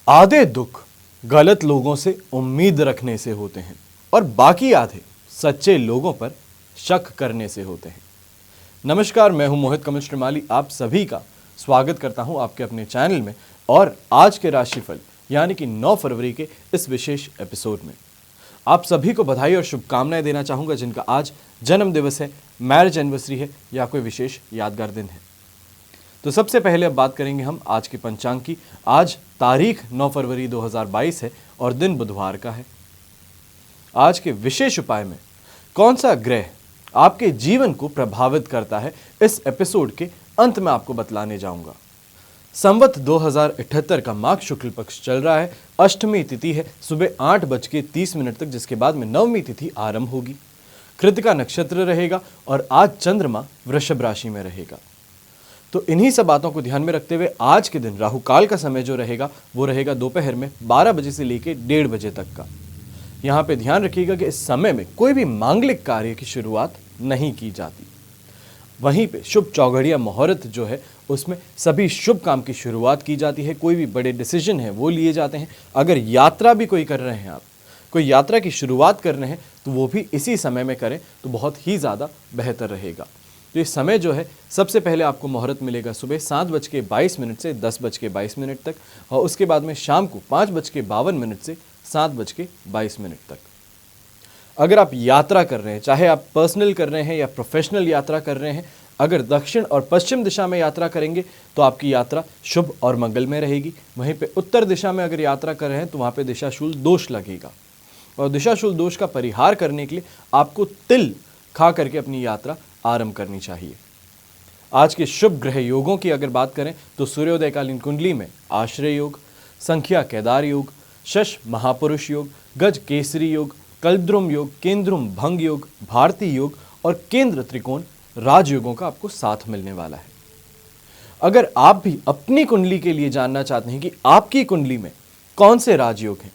आधे दुख गलत लोगों से उम्मीद रखने से होते हैं और बाकी आधे सच्चे लोगों पर शक करने से होते हैं। नमस्कार, मैं हूं मोहित कमल श्रीमाली। आप सभी का स्वागत करता हूं आपके अपने चैनल में और आज के राशिफल यानी कि 9 फरवरी के इस विशेष एपिसोड में आप सभी को बधाई और शुभकामनाएं देना चाहूंगा जिनका आज जन्म दिवस है, मैरिज एनिवर्सरी है या कोई विशेष यादगार दिन है। तो सबसे पहले अब बात करेंगे हम आज के पंचांग की। आज तारीख 9 फरवरी 2022 है और दिन बुधवार का है। आज के विशेष उपाय में कौन सा ग्रह आपके जीवन को प्रभावित करता है, इस एपिसोड के अंत में आपको बतलाने जाऊंगा। संवत 2078 का माघ शुक्ल पक्ष चल रहा है। अष्टमी तिथि है सुबह 8:30 तक, जिसके बाद में नवमी तिथि आरंभ होगी। कृतिका नक्षत्र रहेगा और आज चंद्रमा वृषभ राशि में रहेगा। तो इन्हीं सब बातों को ध्यान में रखते हुए आज के दिन राहु काल का समय जो रहेगा वो रहेगा दोपहर में 12 बजे से लेकर 1:30 बजे तक का। यहाँ पे ध्यान रखिएगा कि इस समय में कोई भी मांगलिक कार्य की शुरुआत नहीं की जाती। वहीं पे शुभ चौघड़िया मुहूर्त जो है उसमें सभी शुभ काम की शुरुआत की जाती है। कोई भी बड़े डिसीजन है वो लिए जाते हैं। अगर यात्रा भी कोई कर रहे हैं, आप कोई यात्रा की शुरुआत कर रहे हैं तो वो भी इसी समय में करें तो बहुत ही ज़्यादा बेहतर रहेगा। तो इस समय जो है सबसे पहले आपको मुहूर्त मिलेगा सुबह 7:22 से 10:22 तक और उसके बाद में शाम को 5:52 से 7:22 तक। अगर आप यात्रा कर रहे हैं, चाहे आप पर्सनल कर रहे हैं या प्रोफेशनल यात्रा कर रहे हैं, अगर दक्षिण और पश्चिम दिशा में यात्रा करेंगे तो आपकी यात्रा शुभ और मंगल में रहेगी। वहीं पे उत्तर दिशा में अगर यात्रा कर रहे हैं तो वहाँ पे दिशाशूल दोष लगेगा और दिशाशूल दोष का परिहार करने के लिए आपको तिल खा करके अपनी यात्रा आरंभ करनी चाहिए। आज के शुभ ग्रह योगों की अगर बात करें तो सूर्योदयकालीन कुंडली में आश्रय योग, संख्या केदार योग, शश महापुरुष योग, गज केसरी योग, कल्पद्रुम योग, केंद्रुम भंग योग, भारती योग और केंद्र त्रिकोण राजयोगों का आपको साथ मिलने वाला है। अगर आप भी अपनी कुंडली के लिए जानना चाहते हैं कि आपकी कुंडली में कौन से राजयोग हैं,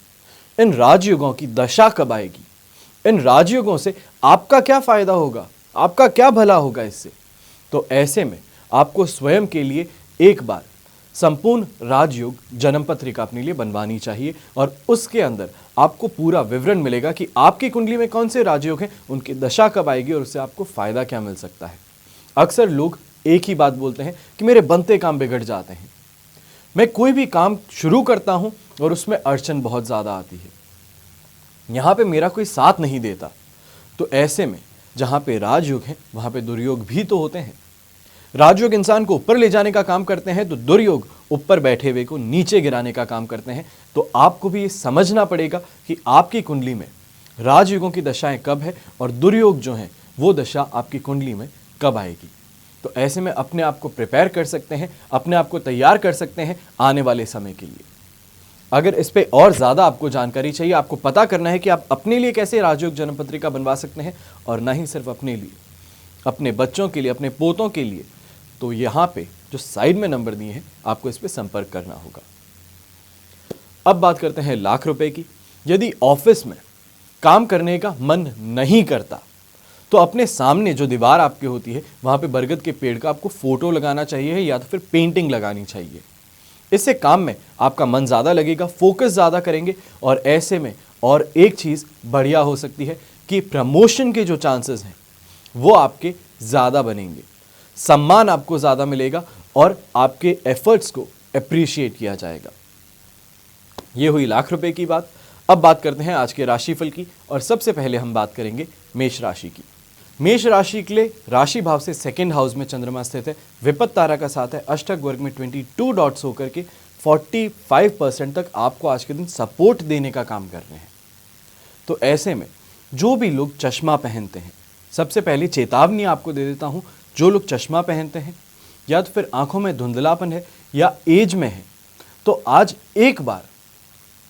इन राजयोगों की दशा कब आएगी, इन राजयोगों से आपका क्या फायदा होगा, आपका क्या भला होगा इससे, तो ऐसे में आपको स्वयं के लिए एक बार संपूर्ण राजयोग जन्म पत्रिका अपने लिए बनवानी चाहिए और उसके अंदर आपको पूरा विवरण मिलेगा कि आपकी कुंडली में कौन से राजयोग हैं, उनकी दशा कब आएगी और उससे आपको फायदा क्या मिल सकता है। अक्सर लोग एक ही बात बोलते हैं कि मेरे बनते काम बिगड़ जाते हैं। मैं कोई भी काम शुरू करता हूं और उसमें अड़चन बहुत ज़्यादा आती है, यहाँ पे मेरा कोई साथ नहीं देता। तो ऐसे में जहाँ पे राजयोग हैं वहाँ पे दुर्योग भी तो होते हैं। राजयोग इंसान को ऊपर ले जाने का काम करते हैं तो दुर्योग ऊपर बैठे हुए को नीचे गिराने का काम करते हैं। तो आपको भी ये समझना पड़ेगा कि आपकी कुंडली में राजयोगों की दशाएं कब है और दुर्योग जो हैं वो दशा आपकी कुंडली में कब आएगी। तो ऐसे में अपने आप को प्रिपेयर कर सकते हैं, अपने आप को तैयार कर सकते हैं आने वाले समय के लिए। अगर इस पे और ज़्यादा आपको जानकारी चाहिए, आपको पता करना है कि आप अपने लिए कैसे राजयोग जन्म पत्रिका बनवा सकते हैं और ना ही सिर्फ अपने लिए, अपने बच्चों के लिए, अपने पोतों के लिए, तो यहाँ पे जो साइड में नंबर दिए हैं आपको इस पे संपर्क करना होगा। अब बात करते हैं लाख रुपए की। यदि ऑफिस में काम करने का मन नहीं करता तो अपने सामने जो दीवार आपकी होती है वहाँ पे बरगद के पेड़ का आपको फोटो लगाना चाहिए या तो फिर पेंटिंग लगानी चाहिए। इससे काम में आपका मन ज़्यादा लगेगा, फोकस ज़्यादा करेंगे और ऐसे में और एक चीज़ बढ़िया हो सकती है कि प्रमोशन के जो चांसेस हैं वो आपके ज़्यादा बनेंगे, सम्मान आपको ज़्यादा मिलेगा और आपके एफर्ट्स को अप्रिशिएट किया जाएगा। ये हुई लाख रुपए की बात। अब बात करते हैं आज के राशिफल की और सबसे पहले हम बात करेंगे मेष राशि की। मेष राशि के लिए राशि भाव से सेकंड हाउस में चंद्रमा स्थित है, विपत्त तारा का साथ है, अष्टक वर्ग में 22 डॉट्स होकर के 45% तक आपको आज के दिन सपोर्ट देने का काम कर रहे हैं। तो ऐसे में जो भी लोग चश्मा पहनते हैं, सबसे पहले चेतावनी आपको दे देता हूं, जो लोग चश्मा पहनते हैं या तो फिर आंखों में धुंधलापन है या एज में है तो आज एक बार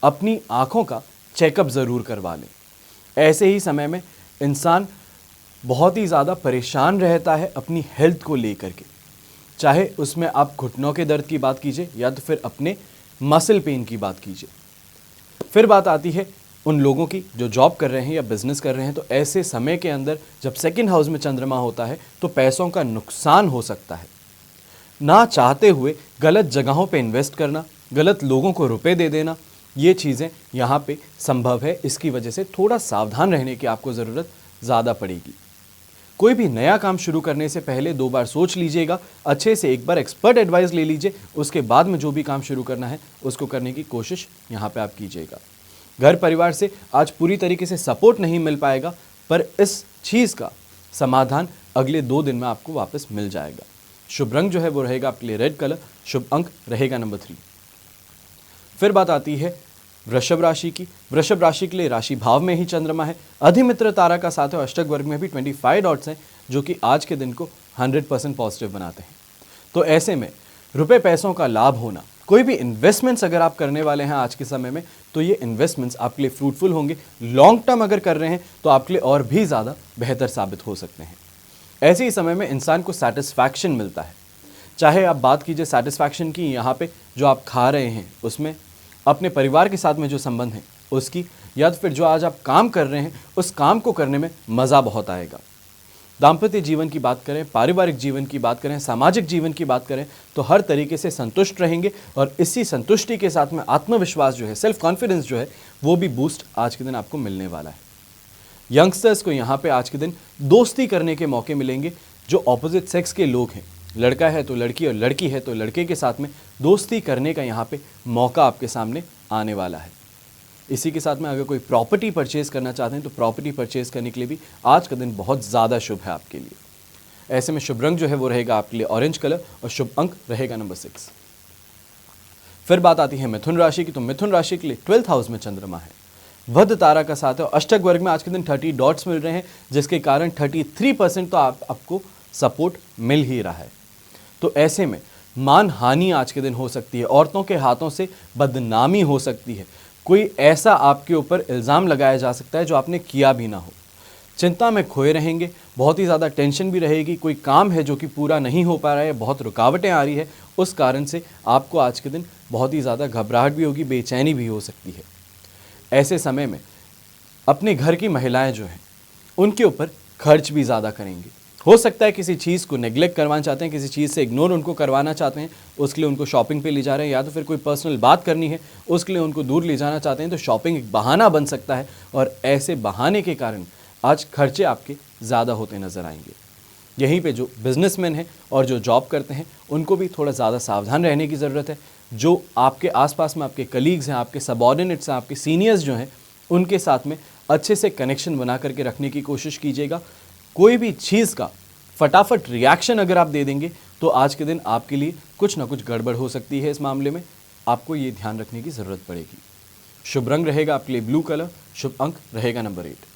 अपनी आंखों का चेकअप ज़रूर करवा लें। ऐसे ही समय में इंसान बहुत ही ज़्यादा परेशान रहता है अपनी हेल्थ को लेकर के, चाहे उसमें आप घुटनों के दर्द की बात कीजिए या तो फिर अपने मसल पेन की बात कीजिए। फिर बात आती है उन लोगों की जो जॉब कर रहे हैं या बिजनेस कर रहे हैं। तो ऐसे समय के अंदर जब सेकंड हाउस में चंद्रमा होता है तो पैसों का नुकसान हो सकता है। ना चाहते हुए गलत जगहों पे इन्वेस्ट करना, गलत लोगों को रुपए दे देना, ये चीज़ें यहाँ पे संभव है। इसकी वजह से थोड़ा सावधान रहने की आपको ज़रूरत ज़्यादा पड़ेगी। कोई भी नया काम शुरू करने से पहले 2 बार सोच लीजिएगा, अच्छे से एक बार एक्सपर्ट एडवाइस ले लीजिए, उसके बाद में जो भी काम शुरू करना है उसको करने की कोशिश यहाँ पे आप कीजिएगा। घर परिवार से आज पूरी तरीके से सपोर्ट नहीं मिल पाएगा, पर इस चीज़ का समाधान अगले 2 दिन में आपको वापस मिल जाएगा। शुभ रंग जो है वो रहेगा आपके लिए रेड कलर, शुभ अंक रहेगा नंबर 3। फिर बात आती है वृषभ राशि की। वृषभ राशि के लिए राशि भाव में ही चंद्रमा है, अधिमित्र तारा का साथ है और अष्टक वर्ग में भी 25 डॉट्स हैं, जो कि आज के दिन को 100% पॉजिटिव बनाते हैं। तो ऐसे में रुपए पैसों का लाभ होना, कोई भी इन्वेस्टमेंट्स अगर आप करने वाले हैं आज के समय में, तो ये इन्वेस्टमेंट्स आपके लिए फ्रूटफुल होंगे। लॉन्ग टर्म अगर कर रहे हैं तो आपके लिए और भी ज़्यादा बेहतर साबित हो सकते हैं। ऐसे ही समय में इंसान को सेटिस्फैक्शन मिलता है, चाहे आप बात कीजिए सेटिस्फैक्शन की, यहाँ पे जो आप खा रहे हैं उसमें, अपने परिवार के साथ में जो संबंध है उसकी, या तो फिर जो आज आप काम कर रहे हैं उस काम को करने में मज़ा बहुत आएगा। दाम्पत्य जीवन की बात करें, पारिवारिक जीवन की बात करें, सामाजिक जीवन की बात करें, तो हर तरीके से संतुष्ट रहेंगे और इसी संतुष्टि के साथ में आत्मविश्वास जो है, सेल्फ कॉन्फिडेंस जो है, वो भी बूस्ट आज के दिन आपको मिलने वाला है। यंगस्टर्स को यहाँ पे आज के दिन दोस्ती करने के मौके मिलेंगे। जो ऑपोजिट सेक्स के लोग हैं, लड़का है तो लड़की और लड़की है तो लड़के के साथ में दोस्ती करने का यहाँ पे मौका आपके सामने आने वाला है। इसी के साथ में अगर कोई प्रॉपर्टी परचेज करना चाहते हैं तो प्रॉपर्टी परचेज करने के लिए भी आज का दिन बहुत ज़्यादा शुभ है आपके लिए। ऐसे में शुभ रंग जो है वो रहेगा आपके लिए ऑरेंज कलर और शुभ अंक रहेगा नंबर 6। फिर बात आती है मिथुन राशि की। तो मिथुन राशि के लिए 12th हाउस में चंद्रमा है, वध तारा का साथ है और अष्टक वर्ग में आज के दिन 30 डॉट्स मिल रहे हैं, जिसके कारण 33% तो आपको सपोर्ट मिल ही रहा है। तो ऐसे में मान हानि आज के दिन हो सकती है, औरतों के हाथों से बदनामी हो सकती है, कोई ऐसा आपके ऊपर इल्ज़ाम लगाया जा सकता है जो आपने किया भी ना हो। चिंता में खोए रहेंगे, बहुत ही ज़्यादा टेंशन भी रहेगी, कोई काम है जो कि पूरा नहीं हो पा रहा है, बहुत रुकावटें आ रही है, उस कारण से आपको आज के दिन बहुत ही ज़्यादा घबराहट भी होगी, बेचैनी भी हो सकती है। ऐसे समय में अपने घर की महिलाएं जो हैं उनके ऊपर खर्च भी ज़्यादा करेंगी। हो सकता है किसी चीज़ को नेग्लेक्ट करवाना चाहते हैं, किसी चीज़ से इग्नोर उनको करवाना चाहते हैं, उसके लिए उनको शॉपिंग पे ले जा रहे हैं, या तो फिर कोई पर्सनल बात करनी है उसके लिए उनको दूर ले जाना चाहते हैं, तो शॉपिंग एक बहाना बन सकता है और ऐसे बहाने के कारण आज खर्चे आपके ज़्यादा होते नज़र आएंगे। यहीं पे जो बिजनेसमैन हैं और जो जॉब करते हैं उनको भी थोड़ा ज़्यादा सावधान रहने की ज़रूरत है। जो आपके आसपास में आपके कलीग्स हैं, आपके सबऑर्डिनेट्स हैं, आपके सीनियर्स जो हैं, उनके साथ में अच्छे से कनेक्शन बना करके रखने की कोशिश कीजिएगा। कोई भी चीज़ का फटाफट रिएक्शन अगर आप दे देंगे तो आज के दिन आपके लिए कुछ ना कुछ गड़बड़ हो सकती है। इस मामले में आपको ये ध्यान रखने की ज़रूरत पड़ेगी। शुभ रंग रहेगा आपके लिए ब्लू कलर, शुभ अंक रहेगा नंबर 8।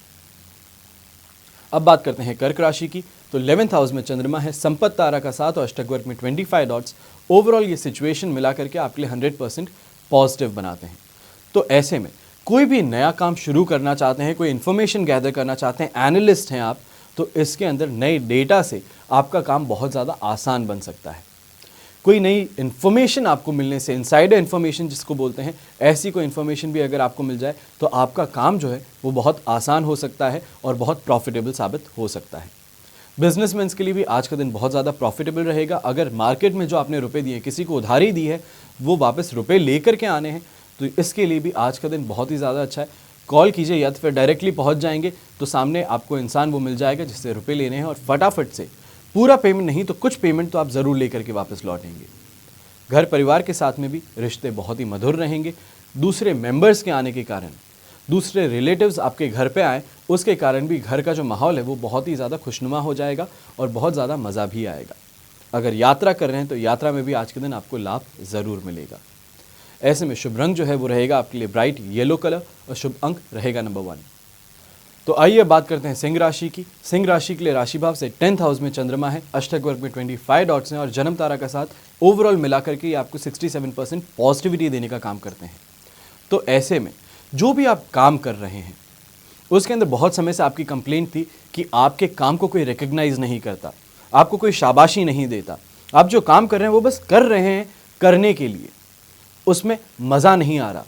अब बात करते हैं कर्क राशि की। तो 11th हाउस में चंद्रमा है, संपत्ति तारा का साथ और अष्टक वर्ग में 25 डॉट्स। ओवरऑल ये सिचुएशन मिला करके आपके लिए 100% पॉजिटिव बनाते हैं। तो ऐसे में कोई भी नया काम शुरू करना चाहते हैं, कोई इन्फॉर्मेशन गैदर करना चाहते हैं, एनालिस्ट हैं आप, तो इसके अंदर नए डेटा से आपका काम बहुत ज़्यादा आसान बन सकता है। कोई नई इन्फॉर्मेशन आपको मिलने से, इनसाइडर इन्फॉर्मेशन जिसको बोलते हैं, ऐसी कोई इन्फॉर्मेशन भी अगर आपको मिल जाए तो आपका काम जो है वो बहुत आसान हो सकता है और बहुत प्रॉफिटेबल साबित हो सकता है। बिजनेसमैन के लिए भी आज का दिन बहुत ज़्यादा प्रॉफिटेबल रहेगा। अगर मार्केट में जो आपने रुपए दिए, किसी को उधारी दी है, वो वापस रुपए लेकर के आने हैं, तो इसके लिए भी आज का दिन बहुत ही ज़्यादा अच्छा है। कॉल कीजिए या तो फिर डायरेक्टली पहुंच जाएंगे तो सामने आपको इंसान वो मिल जाएगा जिससे रुपए लेने हैं, और फटाफट से पूरा पेमेंट नहीं तो कुछ पेमेंट तो आप ज़रूर लेकर के वापस लौटेंगे। घर परिवार के साथ में भी रिश्ते बहुत ही मधुर रहेंगे। दूसरे मेंबर्स के आने के कारण, दूसरे रिलेटिव्स आपके घर पे आए, उसके कारण भी घर का जो माहौल है वो बहुत ही ज़्यादा खुशनुमा हो जाएगा और बहुत ज़्यादा मज़ा भी आएगा। अगर यात्रा कर रहे हैं तो यात्रा में भी आज के दिन आपको लाभ ज़रूर मिलेगा। ऐसे में शुभ रंग जो है वो रहेगा आपके लिए ब्राइट येलो कलर और शुभ अंक रहेगा नंबर 1। तो आइए बात करते हैं सिंह राशि की। सिंह राशि के लिए राशि भाव से 10th हाउस में चंद्रमा है, अष्टक वर्ग में 25 डॉट्स हैं और जन्म तारा का साथ ओवरऑल मिलाकर के आपको 67% पॉजिटिविटी देने का काम करते हैं। तो ऐसे में जो भी आप काम कर रहे हैं उसके अंदर बहुत समय से आपकी कंप्लेंट थी कि आपके काम को कोई रिकग्नाइज नहीं करता, आपको कोई शाबाशी नहीं देता, आप जो काम कर रहे हैं वो बस कर रहे हैं करने के लिए, उसमें मज़ा नहीं आ रहा।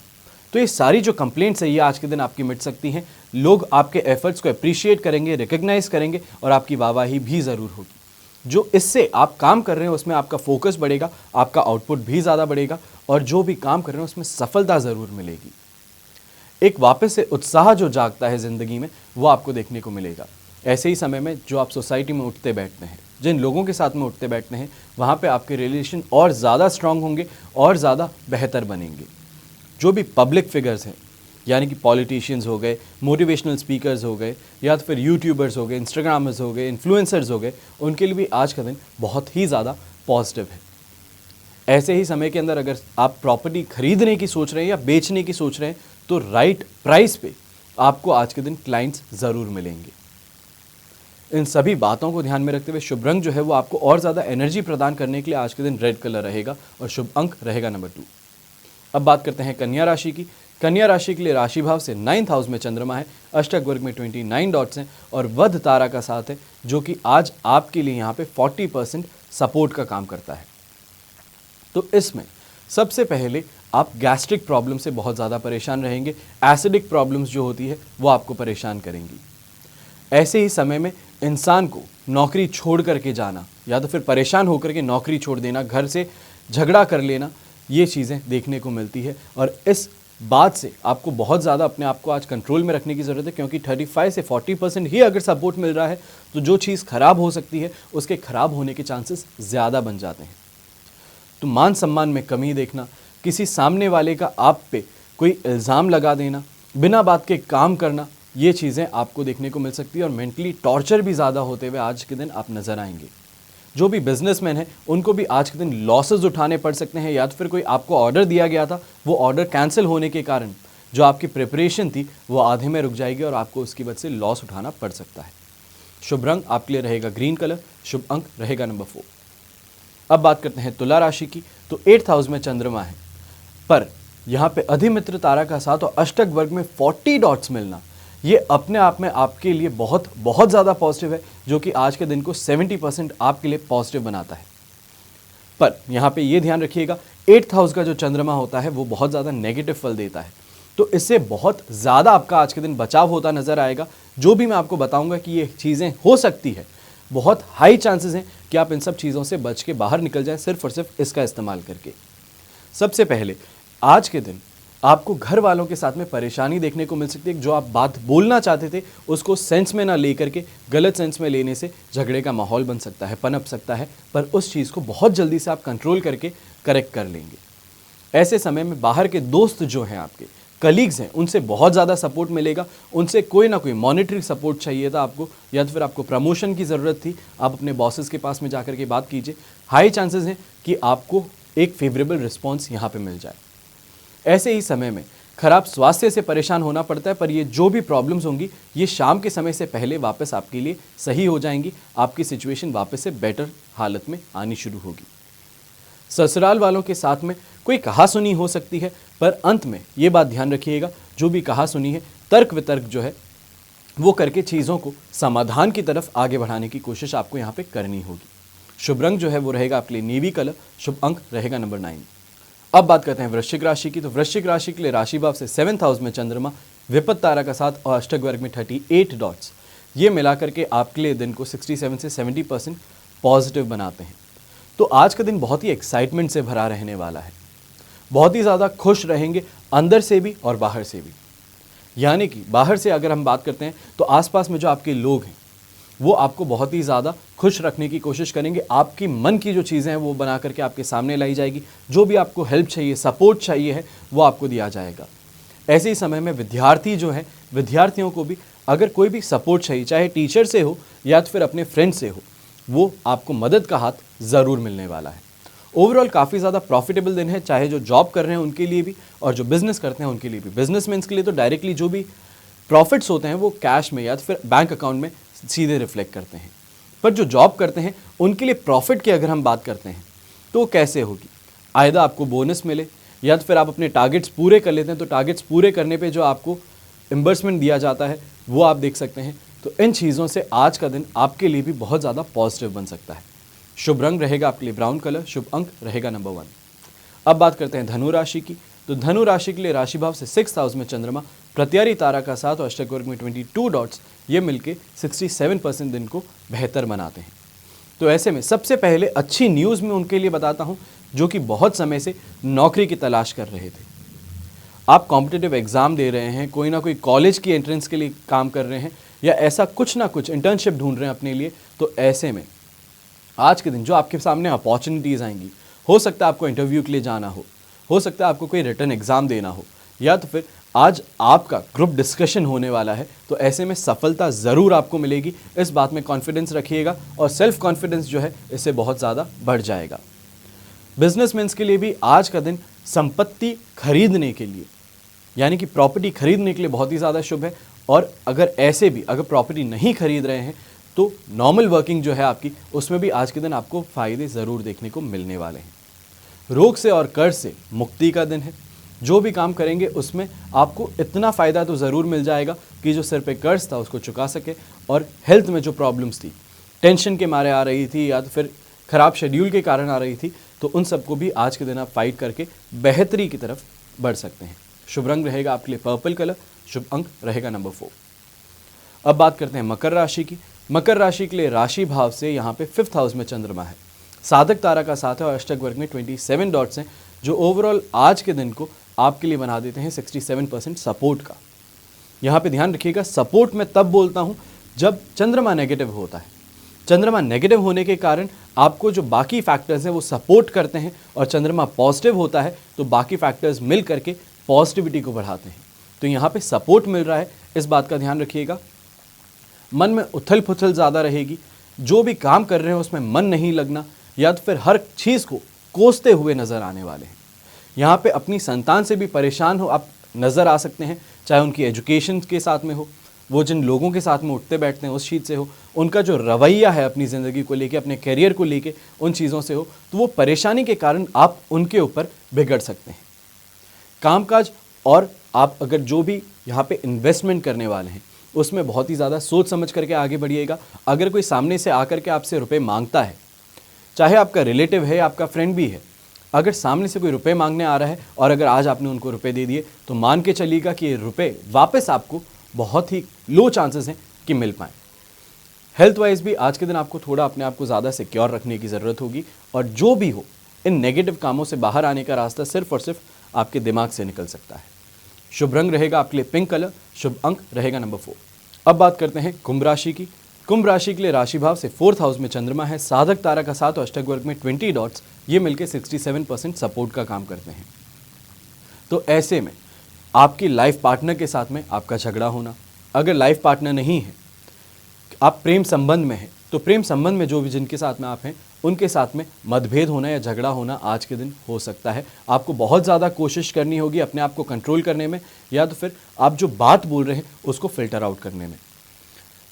तो ये सारी जो कंप्लेंट्स है ये आज के दिन आपकी मिट सकती हैं। लोग आपके एफर्ट्स को अप्रिशिएट करेंगे, रिकग्नाइज करेंगे और आपकी वाहवाही भी ज़रूर होगी। जो इससे आप काम कर रहे हैं उसमें आपका फोकस बढ़ेगा, आपका आउटपुट भी ज़्यादा बढ़ेगा और जो भी काम कर रहे हैं उसमें सफलता ज़रूर मिलेगी। एक वापस से उत्साह जो जागता है ज़िंदगी में, वो आपको देखने को मिलेगा। ऐसे ही समय में जो आप सोसाइटी में उठते बैठते हैं, जिन लोगों के साथ में उठते बैठते हैं, वहाँ पे आपके रिलेशन और ज़्यादा स्ट्रांग होंगे और ज़्यादा बेहतर बनेंगे। जो भी पब्लिक फिगर्स हैं, यानी कि पॉलिटिशियंस हो गए, मोटिवेशनल स्पीकर्स हो गए, या तो फिर यूट्यूबर्स हो गए, इंस्टाग्रामर्स हो गए, इन्फ्लुएंसर्स हो गए, उनके लिए भी आज का दिन बहुत ही ज़्यादा पॉजिटिव है। ऐसे ही समय के अंदर अगर आप प्रॉपर्टी खरीदने की सोच रहे हैं या बेचने की सोच रहे हैं, तो राइट प्राइस पे आपको आज के दिन क्लाइंट्स ज़रूर मिलेंगे। इन सभी बातों को ध्यान में रखते हुए शुभ रंग जो है वो आपको और ज़्यादा एनर्जी प्रदान करने के लिए आज के दिन रेड कलर रहेगा और शुभ अंक रहेगा नंबर 2। अब बात करते हैं कन्या राशि की। कन्या राशि के लिए राशि भाव से 9th हाउस में चंद्रमा है, अष्टक वर्ग में 29 डॉट्स हैं और वध तारा का साथ है, जो कि आज आपके लिए यहाँ पे 40% सपोर्ट का काम करता है। तो इसमें सबसे पहले आप गैस्ट्रिक प्रॉब्लम से बहुत ज़्यादा परेशान रहेंगे। एसिडिक प्रॉब्लम्स जो होती है वो आपको परेशान करेंगी। ऐसे ही समय में इंसान को नौकरी छोड़ करके जाना या तो फिर परेशान होकर के नौकरी छोड़ देना, घर से झगड़ा कर लेना, ये चीज़ें देखने को मिलती है और इस बात से आपको बहुत ज़्यादा अपने आप को आज कंट्रोल में रखने की ज़रूरत है, क्योंकि 35 से 40% ही अगर सपोर्ट मिल रहा है तो जो चीज़ ख़राब हो सकती है उसके ख़राब होने के चांसेस ज़्यादा बन जाते हैं। तो मान सम्मान में कमी देखना, किसी सामने वाले का आप पे कोई इल्ज़ाम लगा देना, बिना बात के काम करना, ये चीज़ें आपको देखने को मिल सकती है और मेंटली टॉर्चर भी ज़्यादा होते हुए आज के दिन आप नज़र आएंगे। जो भी बिजनेसमैन है उनको भी आज के दिन लॉसेस उठाने पड़ सकते हैं, या तो फिर कोई आपको ऑर्डर दिया गया था, वो ऑर्डर कैंसिल होने के कारण जो आपकी प्रिपरेशन थी वो आधे में रुक जाएगी और आपको उसकी वजह से लॉस उठाना पड़ सकता है। शुभ रंग आपके लिए रहेगा ग्रीन कलर, शुभ अंक रहेगा नंबर 4। अब बात करते हैं तुला राशि की। तो 8th हाउस में चंद्रमा है, पर यहाँ पे अधिमित्र तारा का साथ और अष्टक वर्ग में 40 डॉट्स मिलना, ये अपने आप में आपके लिए बहुत बहुत ज़्यादा पॉजिटिव है, जो कि आज के दिन को 70% आपके लिए पॉजिटिव बनाता है। पर यहाँ पे ये ध्यान रखिएगा, 8th हाउस का जो चंद्रमा होता है वो बहुत ज़्यादा नेगेटिव फल देता है, तो इससे बहुत ज़्यादा आपका आज के दिन बचाव होता नज़र आएगा। जो भी मैं आपको बताऊँगा कि ये चीज़ें हो सकती है, बहुत हाई चांसेस हैं कि आप इन सब चीज़ों से बच के बाहर निकल जाएं सिर्फ और सिर्फ इसका इस्तेमाल करके। सबसे पहले आज के दिन आपको घर वालों के साथ में परेशानी देखने को मिल सकती है। जो आप बात बोलना चाहते थे उसको सेंस में ना लेकर के गलत सेंस में लेने से झगड़े का माहौल बन सकता है, पनप सकता है, पर उस चीज़ को बहुत जल्दी से आप कंट्रोल करके करेक्ट कर लेंगे। ऐसे समय में बाहर के दोस्त जो हैं, आपके कलीग्स हैं, उनसे बहुत ज़्यादा सपोर्ट मिलेगा। उनसे कोई ना कोई मॉनेटरी सपोर्ट चाहिए था आपको, या तो फिर आपको प्रमोशन की ज़रूरत थी, आप अपने बॉसेस के पास में जाकर के बात कीजिए। हाई चांसेस हैं कि आपको एक फेवरेबल रिस्पॉन्स यहाँ पे मिल जाए। ऐसे ही समय में खराब स्वास्थ्य से परेशान होना पड़ता है, पर ये जो भी प्रॉब्लम्स होंगी ये शाम के समय से पहले वापस आपके लिए सही हो जाएंगी। आपकी सिचुएशन वापस से बेटर हालत में आनी शुरू होगी। ससुराल वालों के साथ में कोई कहासुनी हो सकती है, पर अंत में ये बात ध्यान रखिएगा, जो भी कहासुनी है तर्क वितर्क जो है वो करके चीज़ों को समाधान की तरफ आगे बढ़ाने की कोशिश आपको यहाँ पे करनी होगी। शुभ रंग जो है वो रहेगा आपके लिए नेवी कलर, शुभ अंक रहेगा नंबर 9। अब बात करते हैं वृश्चिक राशि की। तो वृश्चिक राशि के लिए राशि भाव से 7th हाउस में चंद्रमा, विपत तारा का साथ और अष्टक वर्ग में 38 डॉट्स, ये मिलाकर के आपके लिए दिन को 67 से 70% पॉजिटिव बनाते हैं। तो आज का दिन बहुत ही एक्साइटमेंट से भरा रहने वाला है, बहुत ही ज़्यादा खुश रहेंगे अंदर से भी और बाहर से भी। यानी कि बाहर से अगर हम बात करते हैं तो आसपास में जो आपके लोग हैं वो आपको बहुत ही ज़्यादा खुश रखने की कोशिश करेंगे। आपकी मन की जो चीज़ें हैं वो बना करके आपके सामने लाई जाएगी। जो भी आपको हेल्प चाहिए, सपोर्ट चाहिए है, वो आपको दिया जाएगा। ऐसे ही समय में विद्यार्थी जो है, विद्यार्थियों को भी अगर कोई भी सपोर्ट चाहिए, चाहे टीचर से हो या तो फिर अपने फ्रेंड से हो, वो आपको मदद का हाथ ज़रूर मिलने वाला है। ओवरऑल काफ़ी ज़्यादा प्रॉफिटेबल दिन है, चाहे जो जॉब कर रहे हैं उनके लिए भी और जो बिज़नेस करते हैं उनके लिए भी। बिजनेसमैन के लिए तो डायरेक्टली जो भी प्रॉफिट्स होते हैं वो कैश में या तो फिर बैंक अकाउंट में सीधे रिफ्लेक्ट करते हैं, पर जो जॉब करते हैं उनके लिए प्रॉफिट की अगर हम बात करते हैं तो कैसे होगी, आयदा आपको बोनस मिले या तो फिर आप अपने टारगेट्स पूरे कर लेते हैं, तो टारगेट्स पूरे करने पे जो आपको इम्बर्समेंट दिया जाता है वो आप देख सकते हैं। तो इन चीज़ों से आज का दिन आपके लिए भी बहुत ज़्यादा पॉजिटिव बन सकता है। शुभ रंग रहेगा आपके लिए ब्राउन कलर, शुभ अंक रहेगा नंबर 1। अब बात करते हैं धनु राशि की। तो धनु राशि के लिए राशि भाव से 6th हाउस में चंद्रमा, प्रत्यारी तारा का साथ और अष्टक वर्ग में 22 डॉट्स, ये मिलके 67% दिन को बेहतर बनाते हैं। तो ऐसे में सबसे पहले अच्छी न्यूज़ मैं उनके लिए बताता हूँ जो कि बहुत समय से नौकरी की तलाश कर रहे थे। आप कॉम्पिटिटिव एग्ज़ाम दे रहे हैं, कोई ना कोई कॉलेज की एंट्रेंस के लिए काम कर रहे हैं, या ऐसा कुछ ना कुछ इंटर्नशिप ढूंढ रहे हैं अपने लिए, तो ऐसे में आज के दिन जो आपके सामने अपॉर्चुनिटीज़ आएंगी, हो सकता है आपको इंटरव्यू के लिए जाना हो सकता है आपको कोई रिटन एग्ज़ाम देना हो, या तो फिर आज आपका ग्रुप डिस्कशन होने वाला है, तो ऐसे में सफलता ज़रूर आपको मिलेगी। इस बात में कॉन्फिडेंस रखिएगा और सेल्फ कॉन्फिडेंस जो है इससे बहुत ज़्यादा बढ़ जाएगा। बिजनेसमैन्स के लिए भी आज का दिन संपत्ति खरीदने के लिए, यानी कि प्रॉपर्टी खरीदने के लिए बहुत ही ज़्यादा शुभ है। और अगर ऐसे भी अगर प्रॉपर्टी नहीं खरीद रहे हैं तो नॉर्मल वर्किंग जो है आपकी, उसमें भी आज के दिन आपको फ़ायदे ज़रूर देखने को मिलने वाले हैं। रोग से और कर्ज से मुक्ति का दिन है। जो भी काम करेंगे उसमें आपको इतना फ़ायदा तो ज़रूर मिल जाएगा कि जो सिर पे कर्ज था उसको चुका सके, और हेल्थ में जो प्रॉब्लम्स थी, टेंशन के मारे आ रही थी या तो फिर ख़राब शेड्यूल के कारण आ रही थी, तो उन सबको भी आज के दिन आप फाइट करके बेहतरी की तरफ बढ़ सकते हैं। शुभ रंग रहेगा आपके लिए पर्पल कलर, शुभ अंक रहेगा नंबर 4। अब बात करते हैं मकर राशि की। मकर राशि के लिए राशि भाव से यहाँ पे 5th हाउस में चंद्रमा है, साधक तारा का साथ है और अष्टक वर्ग में 27 डॉट्स हैं, जो ओवरऑल आज के दिन को आपके लिए बना देते हैं 67% सपोर्ट का। यहाँ पे ध्यान रखिएगा, सपोर्ट में तब बोलता हूँ जब चंद्रमा नेगेटिव होता है। चंद्रमा नेगेटिव होने के कारण आपको जो बाकी फैक्टर्स हैं वो सपोर्ट करते हैं, और चंद्रमा पॉजिटिव होता है तो बाकी फैक्टर्स मिल करके पॉजिटिविटी को बढ़ाते हैं। तो यहाँ पे सपोर्ट मिल रहा है, इस बात का ध्यान रखिएगा। मन में उथल पुथल ज़्यादा रहेगी, जो भी काम कर रहे हैं उसमें मन नहीं लगना, या तो फिर हर चीज़ को कोसते हुए नज़र आने वाले हैं। यहाँ पे अपनी संतान से भी परेशान हो आप नज़र आ सकते हैं, चाहे उनकी एजुकेशन के साथ में हो, वो जिन लोगों के साथ में उठते बैठते हैं उस चीज़ से हो, उनका जो रवैया है अपनी ज़िंदगी को लेके, अपने करियर को लेके, उन चीज़ों से हो, तो वो परेशानी के कारण आप उनके ऊपर बिगड़ सकते हैं। कामकाज और आप अगर जो भी यहाँ पे इन्वेस्टमेंट करने वाले हैं उसमें बहुत ही ज़्यादा सोच समझ करके आगे बढ़िएगा। अगर कोई सामने से आकर के आपसे रुपए मांगता है, चाहे आपका रिलेटिव है, आपका फ्रेंड भी है, अगर सामने से कोई रुपए मांगने आ रहा है और अगर आज आपने उनको रुपए दे दिए, तो मान के चलिएगा कि ये रुपए वापस आपको बहुत ही लो चांसेस हैं कि मिल पाएँ। हेल्थ वाइज भी आज के दिन आपको थोड़ा अपने आप को ज़्यादा सिक्योर रखने की ज़रूरत होगी, और जो भी हो इन नेगेटिव कामों से बाहर आने का रास्ता सिर्फ और सिर्फ आपके दिमाग से निकल सकता है। शुभ रंग रहेगा आपके लिए पिंक कलर, शुभ अंक रहेगा नंबर 4। अब बात करते हैं कुंभ राशि की। कुंभ राशि के लिए राशि भाव से 4th हाउस में चंद्रमा है, साधक तारा का साथ और अष्टक वर्ग में 20 डॉट्स, ये मिलकर 67% सपोर्ट का काम करते हैं। तो ऐसे में आपकी लाइफ पार्टनर के साथ में आपका झगड़ा होना, अगर लाइफ पार्टनर नहीं है, आप प्रेम संबंध में हैं, तो प्रेम संबंध में जो भी जिनके साथ में आप हैं उनके साथ में मतभेद होना या झगड़ा होना आज के दिन हो सकता है। आपको बहुत ज़्यादा कोशिश करनी होगी अपने आप को कंट्रोल करने में, या तो फिर आप जो बात बोल रहे हैं उसको फिल्टर आउट करने में।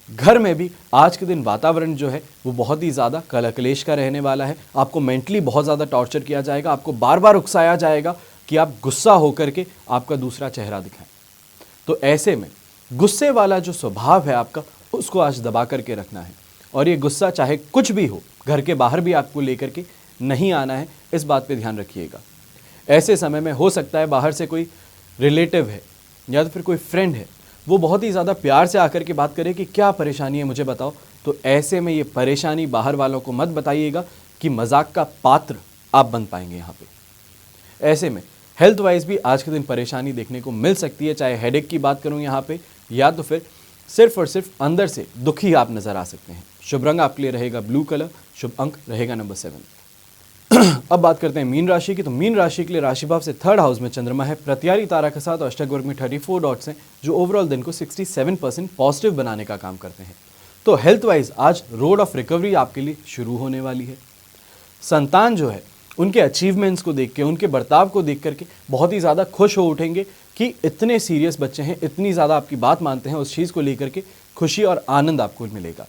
घर में भी आज के दिन वातावरण जो है वो बहुत ही ज़्यादा कलह-कलेश का रहने वाला है। आपको मेंटली बहुत ज़्यादा टॉर्चर किया जाएगा, आपको बार बार उकसाया जाएगा कि आप गुस्सा होकर के आपका दूसरा चेहरा दिखाएं। तो ऐसे में गुस्से वाला जो स्वभाव है आपका, उसको आज दबा करके रखना है, और ये गुस्सा चाहे कुछ भी हो, घर के बाहर भी आपको लेकर के नहीं आना है, इस बात पे ध्यान रखिएगा। ऐसे समय में हो सकता है बाहर से कोई रिलेटिव है या तो फिर कोई फ्रेंड है, वो बहुत ही ज़्यादा प्यार से आकर के बात करे कि क्या परेशानी है मुझे बताओ। तो ऐसे में ये परेशानी बाहर वालों को मत बताइएगा कि मजाक का पात्र आप बन पाएंगे यहाँ पे। ऐसे में हेल्थ वाइज भी आज के दिन परेशानी देखने को मिल सकती है, चाहे हेडेक की बात करूँ यहाँ पे, या तो फिर सिर्फ और सिर्फ अंदर से दुखी आप नज़र आ सकते हैं। शुभ रंग आपके लिए रहेगा ब्लू कलर, शुभ अंक रहेगा नंबर 7। अब बात करते हैं मीन राशि की। तो मीन राशि के लिए राशि भाव से 3rd हाउस में चंद्रमा है, प्रत्यारी तारा के साथ और अष्टक वर्ग में 34 डॉट्स हैं, जो ओवरऑल दिन को 67% पॉजिटिव बनाने का काम करते हैं। तो हेल्थ वाइज आज रोड ऑफ रिकवरी आपके लिए शुरू होने वाली है। संतान जो है उनके अचीवमेंट्स को देख के, उनके बर्ताव को देख करके बहुत ही ज़्यादा खुश हो उठेंगे कि इतने सीरियस बच्चे हैं, इतनी ज़्यादा आपकी बात मानते हैं, उस चीज़ को लेकर के खुशी और आनंद आपको मिलेगा।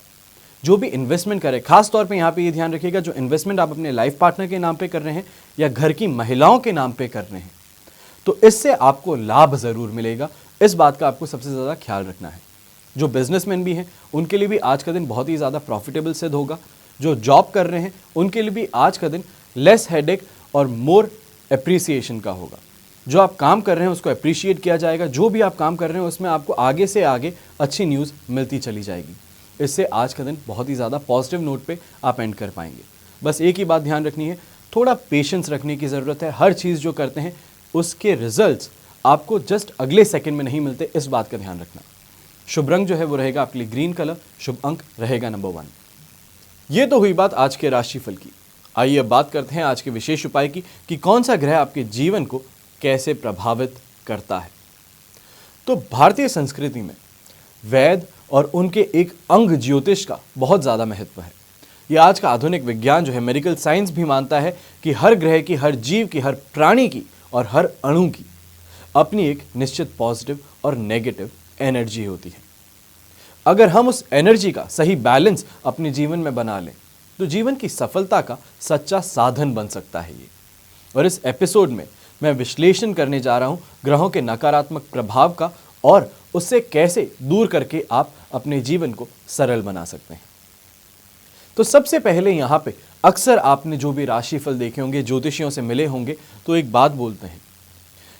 जो भी इन्वेस्टमेंट करें, खास तौर पे यहाँ पे ये ध्यान रखिएगा, जो इन्वेस्टमेंट आप अपने लाइफ पार्टनर के नाम पे कर रहे हैं या घर की महिलाओं के नाम पे कर रहे हैं, तो इससे आपको लाभ ज़रूर मिलेगा। इस बात का आपको सबसे ज़्यादा ख्याल रखना है। जो बिजनेसमैन भी हैं उनके लिए भी आज का दिन बहुत ही ज़्यादा प्रॉफिटेबल सिद्ध होगा। जो जॉब कर रहे हैं उनके लिए भी आज का दिन लेस हेडेक और मोर एप्रिसिएशन का होगा। जो आप काम कर रहे हैं उसको अप्रिशिएट किया जाएगा, जो भी आप काम कर रहे हैं उसमें आपको आगे से आगे अच्छी न्यूज़ मिलती चली जाएगी। इससे आज का दिन बहुत ही ज़्यादा पॉजिटिव नोट पे आप एंड कर पाएंगे। बस एक ही बात ध्यान रखनी है, थोड़ा पेशेंस रखने की ज़रूरत है। हर चीज़ जो करते हैं उसके रिजल्ट्स आपको जस्ट अगले सेकंड में नहीं मिलते, इस बात का ध्यान रखना। शुभ रंग जो है वो रहेगा आपके लिए ग्रीन कलर, शुभ अंक रहेगा नंबर 1। ये तो हुई बात आज के राशिफल की। आइए अब बात करते हैं आज के विशेष उपाय की कि कौन सा ग्रह आपके जीवन को कैसे प्रभावित करता है। तो भारतीय संस्कृति में वैद और उनके एक अंग ज्योतिष का बहुत ज़्यादा महत्व है। ये आज का आधुनिक विज्ञान जो है, मेडिकल साइंस भी मानता है कि हर ग्रह की, हर जीव की, हर प्राणी की और हर अणु की अपनी एक निश्चित पॉजिटिव और नेगेटिव एनर्जी होती है। अगर हम उस एनर्जी का सही बैलेंस अपने जीवन में बना लें तो जीवन की सफलता का सच्चा साधन बन सकता है ये। और इस एपिसोड में मैं विश्लेषण करने जा रहा हूं ग्रहों के नकारात्मक प्रभाव का और उससे कैसे दूर करके आप अपने जीवन को सरल बना सकते हैं। तो सबसे पहले यहां पे अक्सर आपने जो भी राशिफल देखे होंगे, ज्योतिषियों से मिले होंगे, तो एक बात बोलते हैं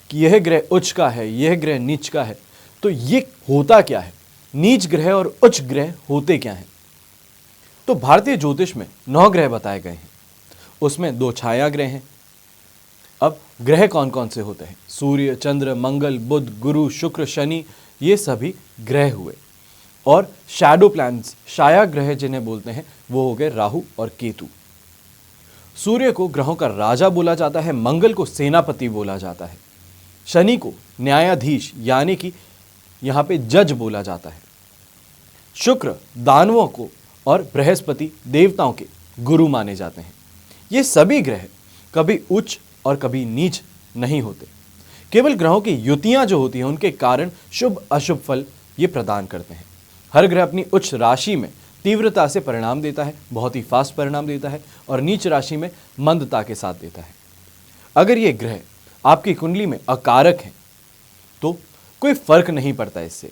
कि यह ग्रह उच्च का है, यह ग्रह नीच का है। तो ये होता क्या है? नीच ग्रह और उच्च ग्रह होते क्या हैं? तो भारतीय ज्योतिष में 9 ग्रह बताए गए हैं, उसमें 2 छाया ग्रह हैं। अब ग्रह कौन कौन से होते हैं? सूर्य, चंद्र, मंगल, बुध, गुरु, शुक्र, शनि, ये सभी ग्रह हुए। और शैडो प्लैनेट्स, छाया ग्रह जिन्हें बोलते हैं, वो हो गए राहु और केतु। सूर्य को ग्रहों का राजा बोला जाता है, मंगल को सेनापति बोला जाता है, शनि को न्यायाधीश यानी कि यहां पे जज बोला जाता है, शुक्र दानवों को और बृहस्पति देवताओं के गुरु माने जाते हैं। ये सभी ग्रह कभी उच्च और कभी नीच नहीं होते। केवल ग्रहों की युतियां जो होती हैं उनके कारण शुभ अशुभ फल ये प्रदान करते हैं। हर ग्रह अपनी उच्च राशि में तीव्रता से परिणाम देता है, बहुत ही फास्ट परिणाम देता है, और नीच राशि में मंदता के साथ देता है। अगर ये ग्रह आपकी कुंडली में अकारक हैं तो कोई फर्क नहीं पड़ता इससे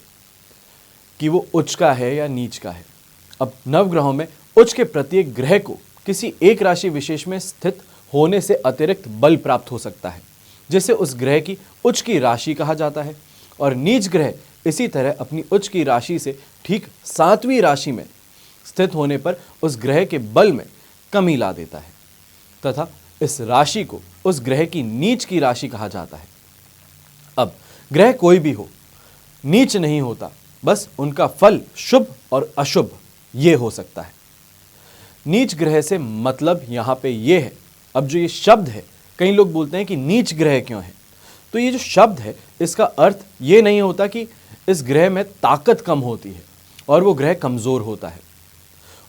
कि वो उच्च का है या नीच का है। अब नवग्रहों में उच्च के प्रत्येक ग्रह को किसी एक राशि विशेष में स्थित होने से अतिरिक्त बल प्राप्त हो सकता है, जिसे उस ग्रह की उच्च की राशि कहा जाता है। और नीच ग्रह इसी तरह अपनी उच्च की राशि से ठीक 7वीं राशि में स्थित होने पर उस ग्रह के बल में कमी ला देता है तथा इस राशि को उस ग्रह की नीच की राशि कहा जाता है। अब ग्रह कोई भी हो, नीच नहीं होता, बस उनका फल शुभ और अशुभ ये हो सकता है। नीच ग्रह से मतलब यहां पे ये है, अब जो ये शब्द है, कई लोग बोलते हैं कि नीच ग्रह क्यों है, तो ये जो शब्द है इसका अर्थ ये नहीं होता कि इस ग्रह में ताकत कम होती है और वो ग्रह कमजोर होता है।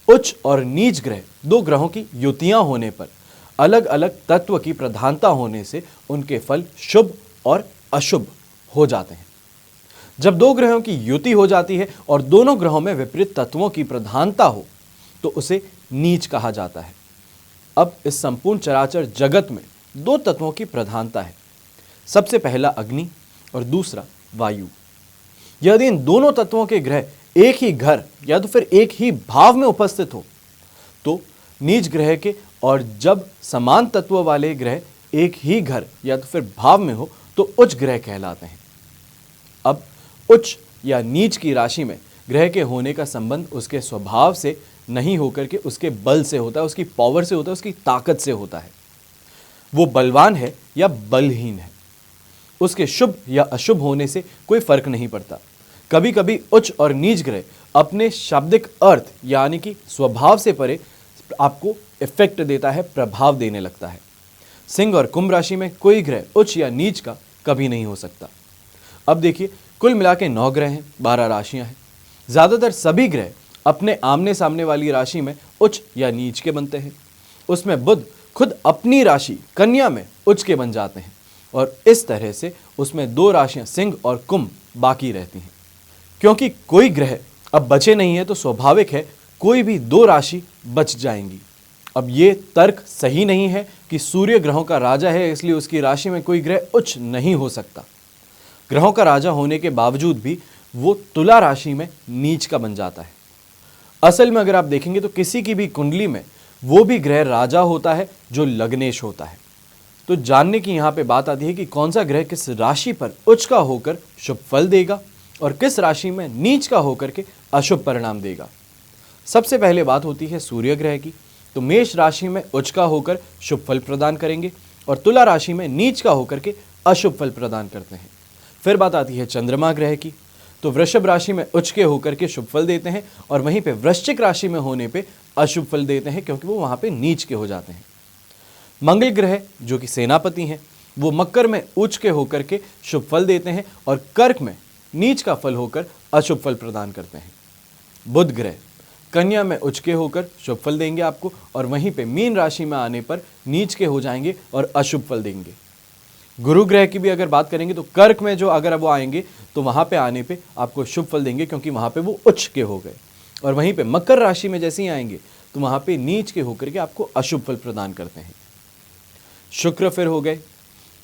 उच्च और नीच ग्रह 2 ग्रहों की युतियां होने पर अलग अलग तत्व की प्रधानता होने से उनके फल शुभ और अशुभ हो जाते हैं। जब 2 ग्रहों की युति हो जाती है और दोनों ग्रहों में विपरीत तत्वों की प्रधानता हो तो उसे नीच कहा जाता है। अब इस संपूर्ण चराचर जगत में 2 तत्वों की प्रधानता है, सबसे पहला अग्नि और दूसरा वायु। यदि इन दोनों तत्वों के ग्रह एक ही घर या तो फिर एक ही भाव में उपस्थित हो तो नीच ग्रह के, और जब समान तत्व वाले ग्रह एक ही घर या तो फिर भाव में हो तो उच्च ग्रह कहलाते हैं। अब उच्च या नीच की राशि में ग्रह के होने का संबंध उसके स्वभाव से नहीं होकर के उसके बल से होता है, उसकी पावर से होता है, उसकी ताकत से होता है। वो बलवान है या बलहीन है, उसके शुभ या अशुभ होने से कोई फर्क नहीं पड़ता। कभी कभी उच्च और नीच ग्रह अपने शाब्दिक अर्थ यानी कि स्वभाव से परे आपको इफेक्ट देता है, प्रभाव देने लगता है। सिंह और कुंभ राशि में कोई ग्रह उच्च या नीच का कभी नहीं हो सकता। अब देखिए, कुल मिला के 9 ग्रह हैं, 12 राशियां हैं। ज़्यादातर सभी ग्रह अपने आमने सामने वाली राशि में उच्च या नीच के बनते हैं। उसमें बुध खुद अपनी राशि कन्या में उच्च के बन जाते हैं और इस तरह से उसमें 2 राशियां सिंह और कुंभ बाकी रहती हैं। क्योंकि कोई ग्रह अब बचे नहीं है तो स्वाभाविक है कोई भी 2 राशि बच जाएंगी। अब ये तर्क सही नहीं है कि सूर्य ग्रहों का राजा है इसलिए उसकी राशि में कोई ग्रह उच्च नहीं हो सकता। ग्रहों का राजा होने के बावजूद भी वो तुला राशि में नीच का बन जाता है। असल में अगर आप देखेंगे तो किसी की भी कुंडली में वो भी ग्रह राजा होता है जो लग्नेश होता है। तो जानने की यहाँ पे बात आती है कि कौन सा ग्रह किस राशि पर उच्च का होकर शुभ फल देगा और किस राशि में नीच का होकर के अशुभ परिणाम देगा। सबसे पहले बात होती है सूर्य ग्रह की। तो मेष राशि में उच्च का होकर शुभ फल प्रदान करेंगे और तुला राशि में नीच का होकर के अशुभ फल प्रदान करते हैं। फिर बात आती है चंद्रमा ग्रह की, तो वृषभ राशि में उच्च के होकर के शुभ फल देते हैं और वहीं पे वृश्चिक राशि में होने पे अशुभ फल देते हैं, क्योंकि वो वहां पे नीच के हो जाते हैं। मंगल ग्रह जो कि सेनापति हैं, वो मकर में उच्च के होकर के शुभ फल देते हैं और कर्क में नीच का फल होकर अशुभ फल प्रदान करते हैं। बुध ग्रह कन्या में उच्च के होकर शुभ फल देंगे आपको और वहीं पे मीन राशि में आने पर नीच के हो जाएंगे और अशुभ फल देंगे। गुरु ग्रह की भी अगर बात करेंगे तो कर्क में जो अगर वो आएंगे तो वहां पे आने पे आपको शुभ फल देंगे, क्योंकि वहां पे वो उच्च के हो गए। और वहीं पे मकर राशि में जैसे ही आएंगे तो वहां पे नीच के होकर के आपको अशुभ फल प्रदान करते हैं। शुक्र फिर हो गए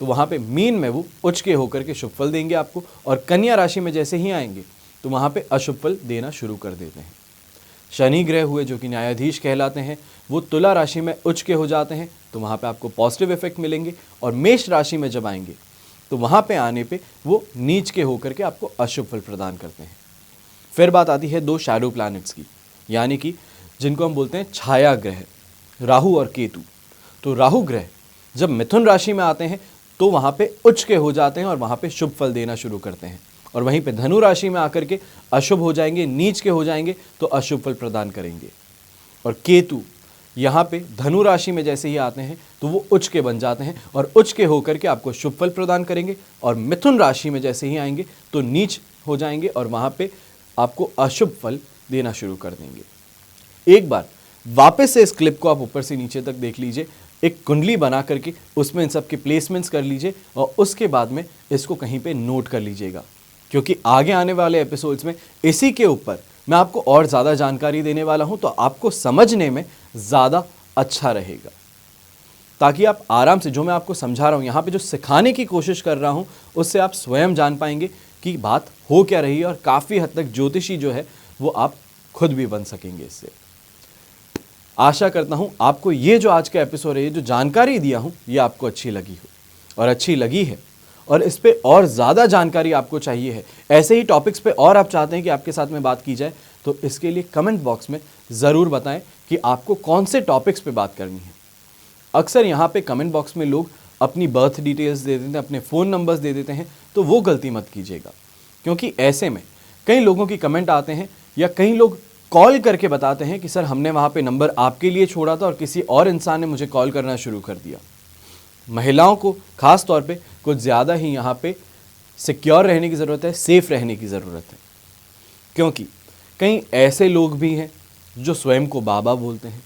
तो वहां पे मीन में वो उच्च के होकर के शुभ फल देंगे आपको और कन्या राशि में जैसे ही आएंगे तो वहां पे अशुभ फल देना शुरू कर देते हैं। शनि ग्रह हुए जो कि न्यायाधीश कहलाते हैं, वो तुला राशि में उच्च के हो जाते हैं, तो वहां पे आपको पॉजिटिव इफेक्ट मिलेंगे। और मेष राशि में जब आएंगे तो वहां पे आने पे वो नीच के होकर के आपको अशुभ फल प्रदान करते हैं। फिर बात आती है दो शैडो प्लैनेट्स की, यानी कि जिनको हम बोलते हैं छाया ग्रह, राहु और केतु। तो राहु ग्रह जब मिथुन राशि में आते हैं तो वहां पे उच्च के हो जाते हैं और वहां पे शुभ फल देना शुरू करते हैं, और वहीं पे धनु राशि में आकर के अशुभ हो जाएंगे, नीच के हो जाएंगे तो अशुभ फल प्रदान करेंगे। और केतु यहाँ पे धनु राशि में जैसे ही आते हैं तो वो उच्च के बन जाते हैं और उच्च के होकर के आपको शुभ फल प्रदान करेंगे, और मिथुन राशि में जैसे ही आएंगे तो नीच हो जाएंगे और वहाँ पे आपको अशुभ फल देना शुरू कर देंगे। एक बार वापस से इस क्लिप को आप ऊपर से नीचे तक देख लीजिए, एक कुंडली बना करके उसमें इन सब के प्लेसमेंट्स कर लीजिए और उसके बाद में इसको कहीं पे नोट कर लीजिएगा, क्योंकि आगे आने वाले एपिसोड्स में इसी के ऊपर मैं आपको और ज़्यादा जानकारी देने वाला हूं, तो आपको समझने में ज़्यादा अच्छा रहेगा, ताकि आप आराम से जो मैं आपको समझा रहा हूं, यहाँ पे जो सिखाने की कोशिश कर रहा हूं, उससे आप स्वयं जान पाएंगे कि बात हो क्या रही है, और काफ़ी हद तक ज्योतिषी जो है वो आप खुद भी बन सकेंगे इससे। आशा करता हूं आपको ये जो आज का एपिसोड है, ये जो जानकारी दिया हूं, ये आपको अच्छी लगी हो और अच्छी लगी है, और इस पे और ज़्यादा जानकारी आपको चाहिए है, ऐसे ही टॉपिक्स पे और आप चाहते हैं कि आपके साथ में बात की जाए, तो इसके लिए कमेंट बॉक्स में ज़रूर बताएं कि आपको कौन से टॉपिक्स पे बात करनी है। अक्सर यहाँ पे कमेंट बॉक्स में लोग अपनी बर्थ डिटेल्स दे देते हैं, अपने फ़ोन नंबर्स दे देते हैं, तो वो गलती मत कीजिएगा, क्योंकि ऐसे में कई लोगों की कमेंट आते हैं या कई लोग कॉल करके बताते हैं कि सर हमने वहाँ पे नंबर आपके लिए छोड़ा था और किसी और इंसान ने मुझे कॉल करना शुरू कर दिया। महिलाओं को खास तौर पे कुछ ज़्यादा ही यहाँ पे सिक्योर रहने की ज़रूरत है, सेफ रहने की ज़रूरत है, क्योंकि कई ऐसे लोग भी हैं जो स्वयं को बाबा बोलते हैं।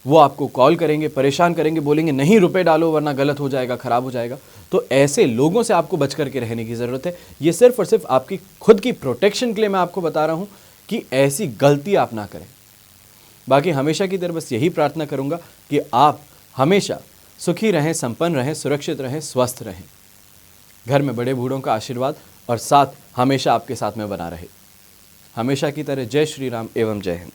वो आपको कॉल करेंगे, परेशान करेंगे, बोलेंगे नहीं रुपए डालो वरना गलत हो जाएगा, ख़राब हो जाएगा। तो ऐसे लोगों से आपको बच करके रहने की ज़रूरत है। ये सिर्फ और सिर्फ आपकी खुद की प्रोटेक्शन के लिए मैं आपको बता रहा हूँ कि ऐसी गलती आप ना करें। बाकी हमेशा की तरह बस यही प्रार्थना करूँगा कि आप हमेशा सुखी रहें, संपन्न रहें, सुरक्षित रहें, स्वस्थ रहें, घर में बड़े बूढ़ों का आशीर्वाद और साथ हमेशा आपके साथ में बना रहे। हमेशा की तरह जय श्री राम एवं जय हिंद।